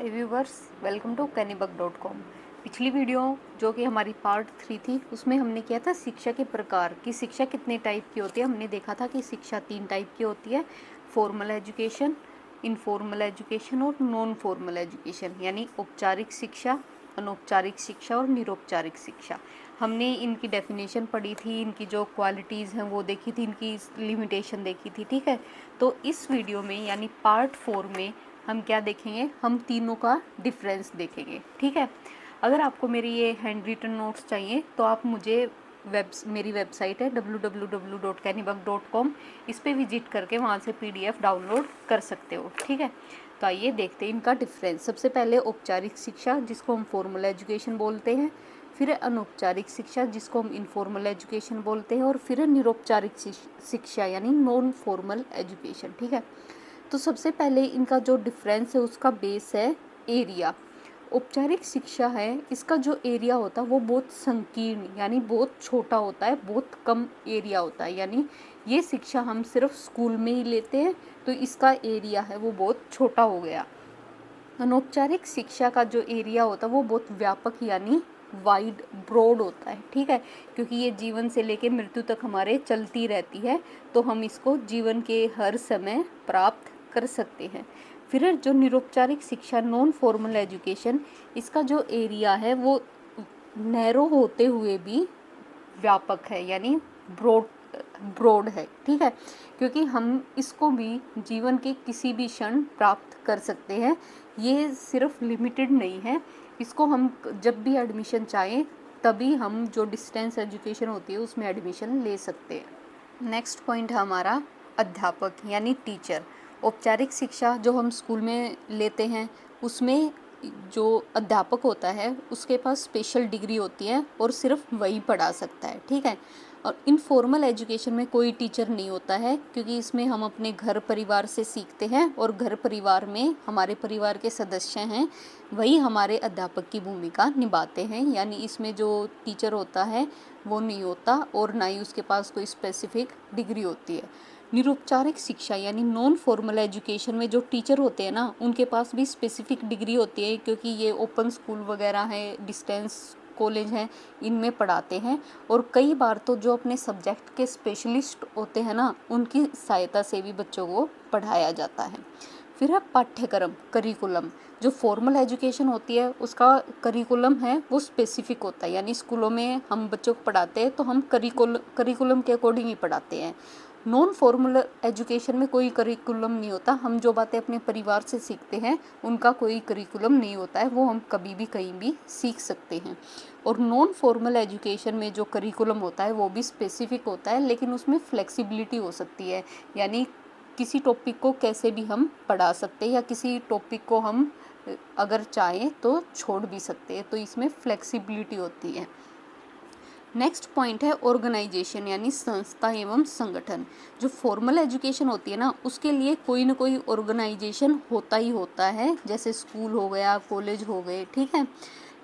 Hi viewers, welcome to Cannybuck.com। पिछली video जो कि हमारी पार्ट 3 थी, उसमें हमने किया था शिक्षा के प्रकार कि शिक्षा कितने टाइप की होती है। हमने देखा था कि शिक्षा 3 टाइप की होती है, फॉर्मल एजुकेशन, इनफॉर्मल एजुकेशन और नॉन फॉर्मल एजुकेशन, यानी औपचारिक शिक्षा, अनौपचारिक शिक्षा और निरौपचारिक शिक्षा। हमने इनकी डेफिनेशन पढ़ी थी, इनकी जो क्वालिटीज़ हैं वो देखी थी, इनकी लिमिटेशन देखी थी। ठीक है, तो इस वीडियो में यानी पार्ट 4 में हम क्या देखेंगे, हम तीनों का डिफरेंस देखेंगे। ठीक है, अगर आपको मेरी ये हैंड रिटन नोट्स चाहिए तो आप मुझे मेरी वेबसाइट है www.cannybuck.com, इस पे विजिट करके वहाँ से PDF डाउनलोड कर सकते हो। ठीक है, तो आइए देखते हैं इनका डिफरेंस। सबसे पहले औपचारिक शिक्षा, जिसको हम फॉर्मल एजुकेशन बोलते हैं, फिर अनौपचारिक शिक्षा जिसको हम इनफॉर्मल एजुकेशन बोलते हैं, और फिर निरौपचारिक शिक्षा यानी नॉन फॉर्मल एजुकेशन। ठीक है, तो सबसे पहले इनका जो डिफरेंस है उसका बेस है एरिया। औपचारिक शिक्षा है, इसका जो एरिया होता है वो बहुत संकीर्ण यानी बहुत छोटा होता है, बहुत कम एरिया होता है। यानी ये शिक्षा हम सिर्फ स्कूल में ही लेते हैं, तो इसका एरिया है वो बहुत छोटा हो गया। अनौपचारिक शिक्षा का जो एरिया होता है वो बहुत व्यापक यानी वाइड ब्रॉड होता है। ठीक है, क्योंकि ये जीवन से लेकर मृत्यु तक हमारे चलती रहती है, तो हम इसको जीवन के हर समय प्राप्त कर सकते हैं। फिर जो निरौपचारिक शिक्षा, नॉन फॉर्मल एजुकेशन, इसका जो एरिया है वो नैरो होते हुए भी व्यापक है यानी ब्रॉड ब्रॉड है। ठीक है, क्योंकि हम इसको भी जीवन के किसी भी क्षण प्राप्त कर सकते हैं, ये सिर्फ लिमिटेड नहीं है। इसको हम जब भी एडमिशन चाहें तभी हम जो डिस्टेंस एजुकेशन होती है उसमें एडमिशन ले सकते हैं। नेक्स्ट पॉइंट है हमारा अध्यापक यानी टीचर। औपचारिक शिक्षा जो हम स्कूल में लेते हैं उसमें जो अध्यापक होता है उसके पास स्पेशल डिग्री होती है और सिर्फ वही पढ़ा सकता है। ठीक है, और इनफॉर्मल एजुकेशन में कोई टीचर नहीं होता है, क्योंकि इसमें हम अपने घर परिवार से सीखते हैं और घर परिवार में हमारे परिवार के सदस्य हैं, वही हमारे अध्यापक की भूमिका निभाते हैं। यानी इसमें जो टीचर होता है वो नहीं होता और ना ही उसके पास कोई स्पेसिफिक डिग्री होती है। निरौपचारिक शिक्षा यानी नॉन फॉर्मल एजुकेशन में जो टीचर होते हैं ना, उनके पास भी स्पेसिफिक डिग्री होती है, क्योंकि ये ओपन स्कूल वगैरह है, डिस्टेंस कॉलेज हैं, इनमें पढ़ाते हैं। और कई बार तो जो अपने सब्जेक्ट के स्पेशलिस्ट होते हैं ना, उनकी सहायता से भी बच्चों को पढ़ाया जाता है। फिर है पाठ्यक्रम, करिकुलम। जो फॉर्मल एजुकेशन होती है उसका करिकुलम है वो स्पेसिफिक होता है, यानी स्कूलों में हम बच्चों को पढ़ाते हैं तो हम करिकुलम के अकॉर्डिंग ही पढ़ाते हैं। नॉन फॉर्मल एजुकेशन में कोई करिकुलम नहीं होता, हम जो बातें अपने परिवार से सीखते हैं उनका कोई करिकुलम नहीं होता है, वो हम कभी भी कहीं भी सीख सकते हैं। और नॉन फॉर्मल एजुकेशन में जो करिकुलम होता है वो भी स्पेसिफिक होता है, लेकिन उसमें फ्लेक्सिबिलिटी हो सकती है, यानी किसी टॉपिक को कैसे भी हम पढ़ा सकते हैं या किसी टॉपिक को हम अगर चाहें तो छोड़ भी सकते हैं, तो इसमें फ्लेक्सिबिलिटी होती है। नेक्स्ट पॉइंट है ऑर्गेनाइजेशन यानी संस्था एवं संगठन। जो फॉर्मल एजुकेशन होती है ना, उसके लिए कोई ना कोई ऑर्गेनाइजेशन होता ही होता है, जैसे स्कूल हो गया, कॉलेज हो गए। ठीक है,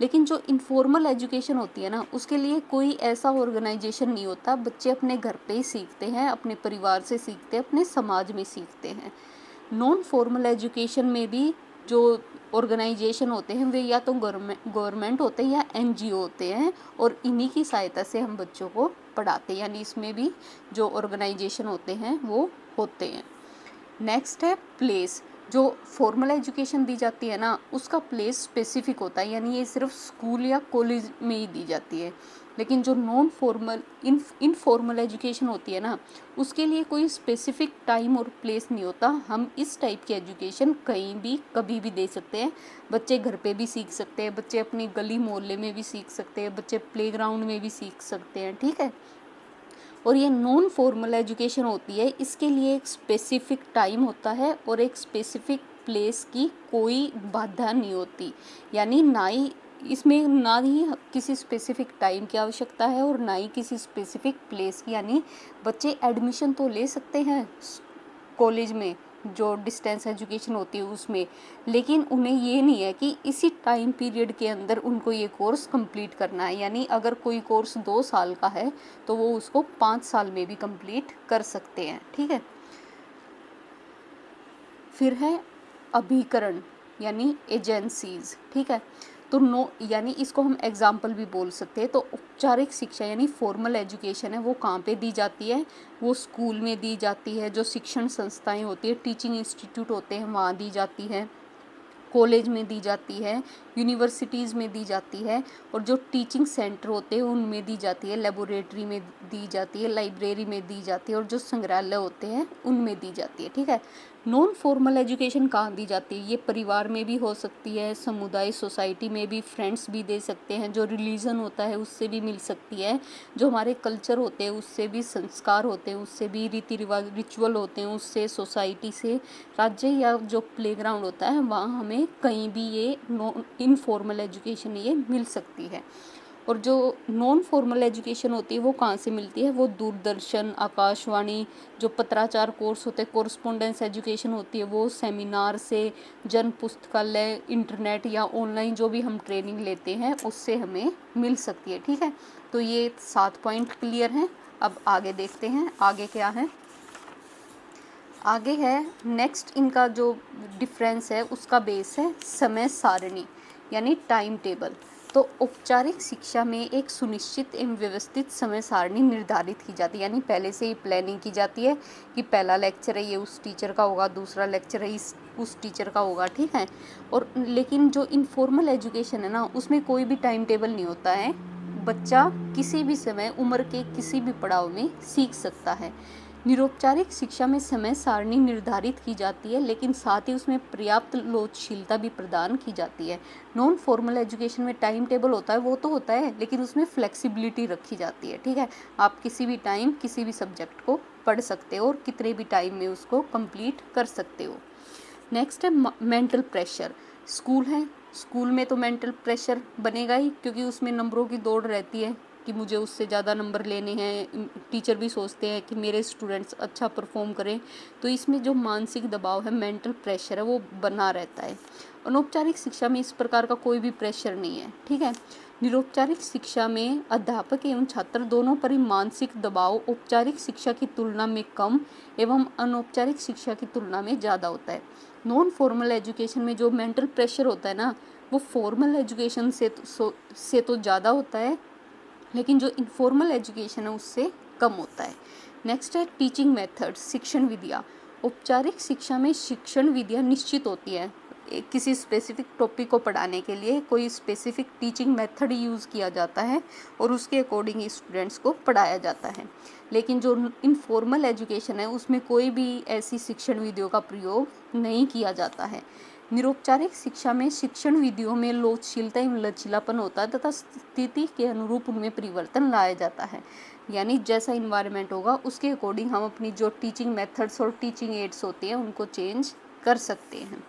लेकिन जो इनफॉर्मल एजुकेशन होती है ना, उसके लिए कोई ऐसा ऑर्गेनाइजेशन नहीं होता, बच्चे अपने घर पे ही सीखते हैं, अपने परिवार से सीखते हैं, अपने समाज में सीखते हैं। नॉन फॉर्मल एजुकेशन में भी जो ऑर्गेनाइजेशन होते हैं वे या तो गवर्नमेंट होते हैं या NGO होते हैं, और इन्हीं की सहायता से हम बच्चों को पढ़ाते हैं, यानी इसमें भी जो ऑर्गेनाइजेशन होते हैं वो होते हैं। नेक्स्ट है प्लेस। जो फॉर्मल एजुकेशन दी जाती है ना, उसका प्लेस स्पेसिफिक होता है, यानी ये सिर्फ स्कूल या कॉलेज में ही दी जाती है। लेकिन जो नॉन फॉर्मल इनफॉर्मल एजुकेशन होती है ना, उसके लिए कोई स्पेसिफिक टाइम और प्लेस नहीं होता, हम इस टाइप की एजुकेशन कहीं भी कभी भी दे सकते हैं। बच्चे घर पे भी सीख सकते हैं, बच्चे अपनी गली मोहल्ले में भी सीख सकते हैं, बच्चे प्लेग्राउंड में भी सीख सकते हैं। ठीक है, और ये नॉन फॉर्मल एजुकेशन होती है, इसके लिए एक स्पेसिफिक टाइम होता है और एक स्पेसिफिक प्लेस की कोई बाधा नहीं होती, यानी ना ही इसमें ना ही किसी स्पेसिफिक टाइम की आवश्यकता है और ना ही किसी स्पेसिफिक प्लेस की। यानी बच्चे एडमिशन तो ले सकते हैं कॉलेज में, जो डिस्टेंस एजुकेशन होती है उसमें, लेकिन उन्हें ये नहीं है कि इसी टाइम पीरियड के अंदर उनको ये कोर्स कंप्लीट करना है। यानी अगर कोई कोर्स 2 साल का है तो वो उसको 5 साल में भी कंप्लीट कर सकते हैं। ठीक है, फिर है अभिकरण यानी एजेंसीज, ठीक है। तो नो यानी इसको हम एग्जाम्पल भी बोल सकते हैं। तो औपचारिक शिक्षा यानी फॉर्मल एजुकेशन है वो कहाँ पे दी जाती है, वो स्कूल में दी जाती है, जो शिक्षण संस्थाएं होती है, टीचिंग इंस्टीट्यूट होते हैं वहाँ दी जाती है, कॉलेज में दी जाती है, यूनिवर्सिटीज़ में दी जाती है, और जो टीचिंग सेंटर होते हैं उनमें दी जाती है, लेबोरेटरी में दी जाती है, लाइब्रेरी में दी जाती है, और जो संग्रहालय होते हैं उनमें दी जाती है, ठीक है। नॉन फॉर्मल एजुकेशन कहाँ दी जाती है, ये परिवार में भी हो सकती है, समुदाय सोसाइटी में भी, फ्रेंड्स भी दे सकते हैं, जो रिलीजन होता है उससे भी मिल सकती है, जो हमारे कल्चर होते हैं उससे भी, संस्कार होते हैं उससे भी, रीति रिवाज रिचुअल होते हैं उससे, सोसाइटी से, राज्य या जो प्लेग्राउंड होता है वहाँ हमें कहीं भी ये इनफॉर्मल एजुकेशन ये मिल सकती है। और जो नॉन फॉर्मल एजुकेशन होती है वो कहाँ से मिलती है, वो दूरदर्शन, आकाशवाणी, जो पत्राचार कोर्स होते हैं, कोरस्पोंडेंस एजुकेशन होती है, वो सेमिनार से, जन पुस्तकालय, इंटरनेट या ऑनलाइन जो भी हम ट्रेनिंग लेते हैं उससे हमें मिल सकती है, ठीक है। तो ये 7 पॉइंट क्लियर हैं। अब आगे देखते हैं आगे क्या है। आगे है नेक्स्ट, इनका जो डिफरेंस है उसका बेस है समय सारणी यानी टाइम टेबल। तो औपचारिक शिक्षा में एक सुनिश्चित एवं व्यवस्थित समय सारणी निर्धारित की जाती है, यानी पहले से ही प्लानिंग की जाती है कि पहला लेक्चर है ये उस टीचर का होगा, दूसरा लेक्चर है उस टीचर का होगा, ठीक है। और लेकिन जो इनफॉर्मल एजुकेशन है ना उसमें कोई भी टाइम टेबल नहीं होता है, बच्चा किसी भी समय उम्र के किसी भी पड़ाव में सीख सकता है। निरौपचारिक शिक्षा में समय सारणी निर्धारित की जाती है, लेकिन साथ ही उसमें पर्याप्त लोचशीलता भी प्रदान की जाती है। नॉन फॉर्मल एजुकेशन में टाइम टेबल होता है, वो तो होता है, लेकिन उसमें फ्लेक्सिबिलिटी रखी जाती है, ठीक है। आप किसी भी टाइम किसी भी सब्जेक्ट को पढ़ सकते हो और कितने भी टाइम में उसको कंप्लीट कर सकते हो। नेक्स्ट है मेंटल प्रेशर। स्कूल है, स्कूल में तो मेंटल प्रेशर बनेगा ही, क्योंकि उसमें नंबरों की दौड़ रहती है कि मुझे उससे ज़्यादा नंबर लेने हैं। टीचर भी सोचते हैं कि मेरे स्टूडेंट्स अच्छा परफॉर्म करें, तो इसमें जो मानसिक दबाव है, मेंटल प्रेशर है, वो बना रहता है। अनौपचारिक शिक्षा में इस प्रकार का कोई भी प्रेशर नहीं है, ठीक है। निरौपचारिक शिक्षा में अध्यापक एवं छात्र दोनों पर ही मानसिक दबाव औपचारिक शिक्षा की तुलना में कम एवं अनौपचारिक शिक्षा की तुलना में ज़्यादा होता है। नॉन फॉर्मल एजुकेशन में जो मेंटल प्रेशर होता है ना वो फॉर्मल एजुकेशन से तो ज़्यादा होता है, लेकिन जो इनफॉर्मल एजुकेशन है उससे कम होता है। नेक्स्ट है टीचिंग मेथड, शिक्षण विधियाँ। औपचारिक शिक्षा में शिक्षण विधियाँ निश्चित होती है, किसी स्पेसिफिक टॉपिक को पढ़ाने के लिए कोई स्पेसिफिक टीचिंग मेथड यूज़ किया जाता है और उसके अकॉर्डिंग स्टूडेंट्स को पढ़ाया जाता है। लेकिन जो इनफॉर्मल एजुकेशन है उसमें कोई भी ऐसी शिक्षण विधियों का प्रयोग नहीं किया जाता है। निरौपचारिक शिक्षा में शिक्षण विधियों में लोचशीलता एवं लचीलापन होता है तथा स्थिति के अनुरूप उनमें परिवर्तन लाया जाता है, यानी जैसा इन्वायरमेंट होगा उसके अकॉर्डिंग हम अपनी जो टीचिंग मेथड्स और टीचिंग एड्स होती हैं उनको चेंज कर सकते हैं।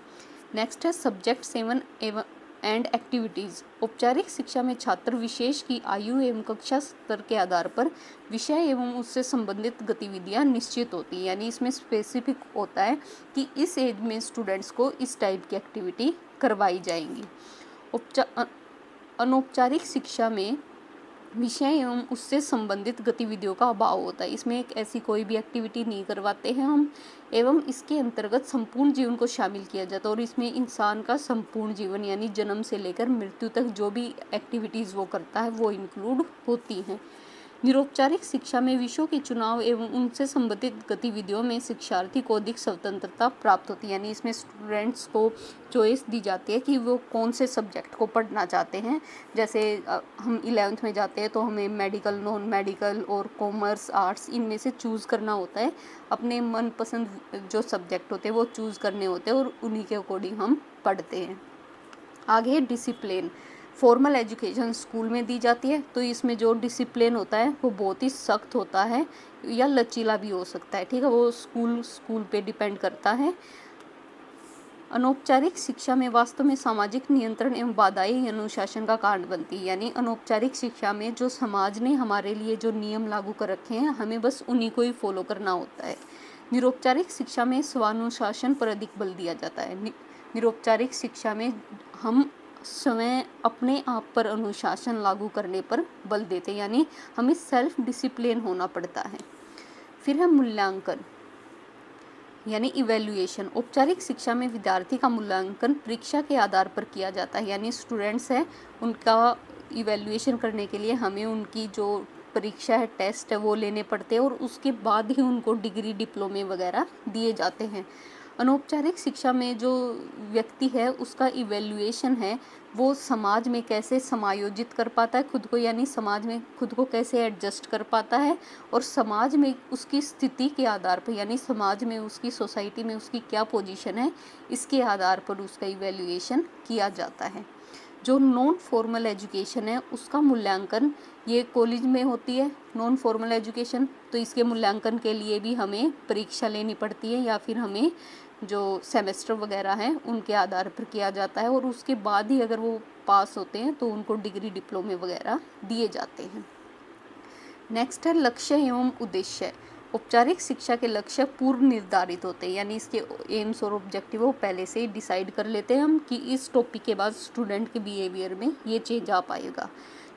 नेक्स्ट है सब्जेक्ट 7 एंड एक्टिविटीज़। औपचारिक शिक्षा में छात्र विशेष की आयु एवं कक्षा स्तर के आधार पर विषय एवं उससे संबंधित गतिविधियां निश्चित होती हैं, यानी इसमें स्पेसिफिक होता है कि इस एज में स्टूडेंट्स को इस टाइप की एक्टिविटी करवाई जाएंगी। अनौपचारिक शिक्षा में विषय एवं उससे संबंधित गतिविधियों का अभाव होता है, इसमें एक ऐसी कोई भी एक्टिविटी नहीं करवाते हैं हम, एवं इसके अंतर्गत संपूर्ण जीवन को शामिल किया जाता है और इसमें इंसान का संपूर्ण जीवन यानी जन्म से लेकर मृत्यु तक जो भी एक्टिविटीज़ वो करता है वो इंक्लूड होती हैं। निरौपचारिक शिक्षा में विषयों के चुनाव एवं उनसे संबंधित गतिविधियों में शिक्षार्थी को अधिक स्वतंत्रता प्राप्त होती है, यानी इसमें स्टूडेंट्स को चॉइस दी जाती है कि वो कौन से सब्जेक्ट को पढ़ना चाहते हैं। जैसे हम 11th में जाते हैं तो हमें मेडिकल, नॉन मेडिकल और कॉमर्स, आर्ट्स इनमें से चूज़ करना होता है, अपने मनपसंद जो सब्जेक्ट होते हैं वो चूज़ करने होते हैं और उन्हीं के अकॉर्डिंग हम पढ़ते हैं। आगे डिसिप्लिन। फॉर्मल एजुकेशन स्कूल में दी जाती है, तो इसमें जो डिसिप्लिन होता है वो बहुत ही सख्त होता है या लचीला भी हो सकता है, ठीक है, वो स्कूल पे डिपेंड करता है। अनौपचारिक शिक्षा में वास्तव में सामाजिक नियंत्रण एवं बाधाएं अनुशासन का कारण बनती है, यानी अनौपचारिक शिक्षा में जो समाज ने हमारे लिए जो नियम लागू कर रखे हैं हमें बस उन्हीं को ही फॉलो करना होता है। निरौपचारिक शिक्षा में स्वानुशासन पर अधिक बल दिया जाता है। निरौपचारिक शिक्षा में हम स्वयं अपने आप पर अनुशासन लागू करने पर बल देते हैं, यानी हमें सेल्फ डिसिप्लिन होना पड़ता है। फिर है मूल्यांकन। यानी इवैल्यूएशन। औपचारिक शिक्षा में विद्यार्थी का मूल्यांकन परीक्षा के आधार पर किया जाता है, यानी स्टूडेंट्स हैं उनका इवैल्यूएशन करने के लिए हमें उनकी जो परीक्षा है, टेस्ट है, वो लेने पड़ते हैं और उसके बाद ही उनको डिग्री, डिप्लोमे वगैरह दिए जाते हैं। अनौपचारिक शिक्षा में जो व्यक्ति है उसका इवैल्यूएशन है वो समाज में कैसे समायोजित कर पाता है खुद को, यानी समाज में खुद को कैसे एडजस्ट कर पाता है और समाज में उसकी स्थिति के आधार पर, यानी समाज में उसकी, सोसाइटी में उसकी क्या पोजीशन है, इसके आधार पर उसका इवैल्यूएशन किया जाता है। जो नॉन फॉर्मल एजुकेशन है उसका मूल्यांकन ये कॉलेज में होती है नॉन फॉर्मल एजुकेशन, तो इसके मूल्यांकन के लिए भी हमें परीक्षा लेनी पड़ती है या फिर हमें जो सेमेस्टर वगैरह हैं उनके आधार पर किया जाता है और उसके बाद ही अगर वो पास होते हैं तो उनको डिग्री, डिप्लोमे वगैरह दिए जाते हैं। नेक्स्ट है लक्ष्य एवं उद्देश्य। औपचारिक शिक्षा के लक्ष्य पूर्व निर्धारित होते हैं, यानी इसके एम्स और ऑब्जेक्टिव वो पहले से ही डिसाइड कर लेते हैं हम कि इस टॉपिक के बाद स्टूडेंट के बिहेवियर में ये चेंज आ पाएगा।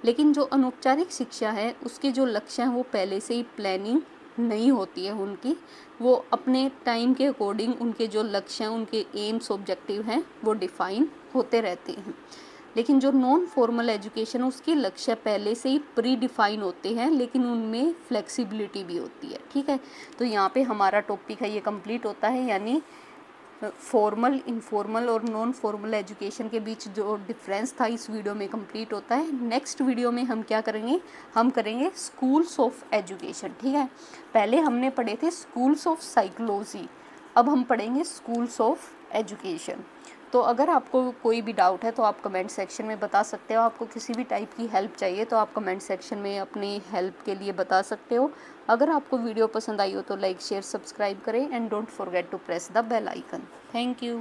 लेकिन जो अनौपचारिक शिक्षा है उसके जो लक्ष्य हैं वो पहले से ही प्लानिंग नहीं होती है उनकी, वो अपने टाइम के अकॉर्डिंग उनके जो लक्ष्य हैं, उनके एम्स, ऑब्जेक्टिव हैं वो डिफाइन होते रहते हैं। लेकिन जो नॉन फॉर्मल एजुकेशन है उसके लक्ष्य पहले से ही प्री डिफाइन होते हैं, लेकिन उनमें फ्लेक्सिबिलिटी भी होती है। ठीक है, तो यहाँ पे हमारा टॉपिक है ये कंप्लीट होता है, यानी फॉर्मल, इनफॉर्मल और नॉन फॉर्मल एजुकेशन के बीच जो डिफरेंस था इस वीडियो में कंप्लीट होता है। नेक्स्ट वीडियो में हम क्या करेंगे, हम करेंगे स्कूल्स ऑफ एजुकेशन। ठीक है, पहले हमने पढ़े थे स्कूल्स ऑफ साइकोलॉजी, अब हम पढ़ेंगे स्कूल्स ऑफ एजुकेशन। तो अगर आपको कोई भी डाउट है तो आप कमेंट सेक्शन में बता सकते हो, आपको किसी भी टाइप की हेल्प चाहिए तो आप कमेंट सेक्शन में अपनी हेल्प के लिए बता सकते हो। अगर आपको वीडियो पसंद आई हो तो लाइक, शेयर, सब्सक्राइब करें and don't forget to press the bell icon. Thank you.